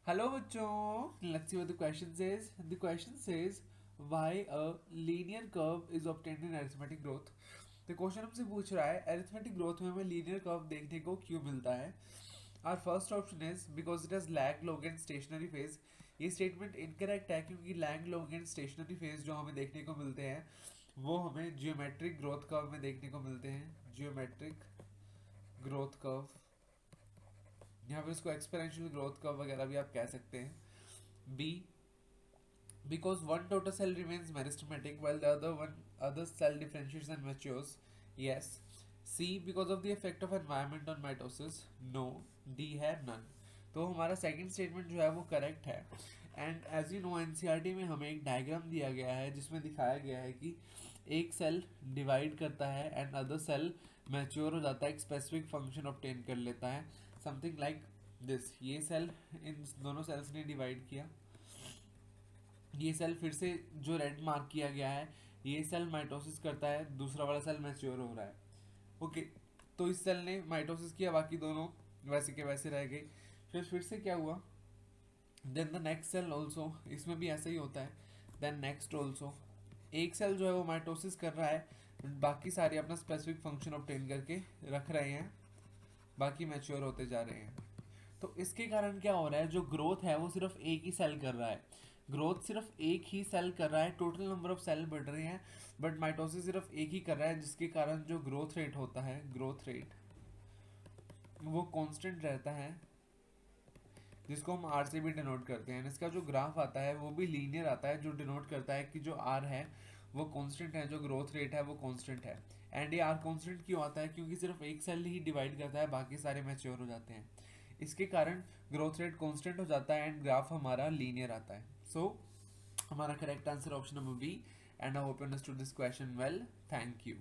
Hello बच्चों, let's see what the question says. The question says why a linear curve is obtained in arithmetic growth. तो question हमसे पूछ रहा है arithmetic growth में हमें लीनियर कर्व देखने को क्यों मिलता है. Our first option is because it has lag log and stationary phase. ये स्टेटमेंट इनकरेक्ट है क्योंकि lag log and stationary phase जो हमें देखने को मिलते हैं वो हमें जियोमेट्रिक ग्रोथ कर्व में देखने को मिलते हैं. जियोमेट्रिक ग्रोथ कर्व, यहाँ पर इसको एक्सपोनेंशियल ग्रोथ कर्व वगैरह भी आप कह सकते हैं. B because one total cell remains meristematic while the other cell differentiates and matures. Yes. C because of the effect of environment on mitosis. No. D है none. तो हमारा सेकंड स्टेटमेंट जो है वो करेक्ट है. And as you know NCERT में हमें एक डायग्राम दिया गया है जिसमें दिखाया गया है कि एक सेल डिवाइड करता है एंड अदर सेल मैच्योर हो जाता है, एक स्पेसिफिक फंक्शन ऑब्टेन कर लेता है, समथिंग लाइक दिस. ये सेल इन दोनों सेल्स ने डिवाइड किया, ये सेल फिर से जो रेड मार्क किया गया है ये सेल माइटोसिस करता है, दूसरा वाला सेल मैच्योर हो रहा है. ओके, तो इस सेल ने माइटोसिस किया, बाकी दोनों वैसे के वैसे रह गए. फिर से क्या हुआ, then the next cell also, इसमें भी ऐसा ही होता है. देन नेक्स्ट ऑल्सो एक सेल जो है वो माइटोसिस कर रहा है, बाकी सारे अपना स्पेसिफिक फंक्शन ऑब्टेन करके रख रहे हैं, बाकी मैच्योर होते जा रहे हैं. तो इसके कारण क्या हो रहा है, जो ग्रोथ है वो सिर्फ एक ही सेल कर रहा है. ग्रोथ सिर्फ एक ही सेल कर रहा है, टोटल नंबर ऑफ सेल बढ़ रहे हैं बट माइटोसिस सिर्फ एक ही कर रहा है, जिसके कारण जो ग्रोथ रेट होता है, ग्रोथ रेट वो कांस्टेंट रहता है, जिसको हम आर से भी डिनोट करते हैं. इसका जो ग्राफ आता है वो भी लीनियर आता है, जो डिनोट करता है कि जो आर है वो कांस्टेंट है, जो ग्रोथ रेट है वो कांस्टेंट है. एंड ये आर कांस्टेंट क्यों आता है, क्योंकि सिर्फ एक सेल ही डिवाइड करता है, बाकी सारे मैच्योर हो जाते हैं. इसके कारण ग्रोथ रेट कांस्टेंट हो जाता है एंड ग्राफ हमारा लीनियर आता है. सो हमारा correct answer option number B. And I hope you understood this question well. Thank you.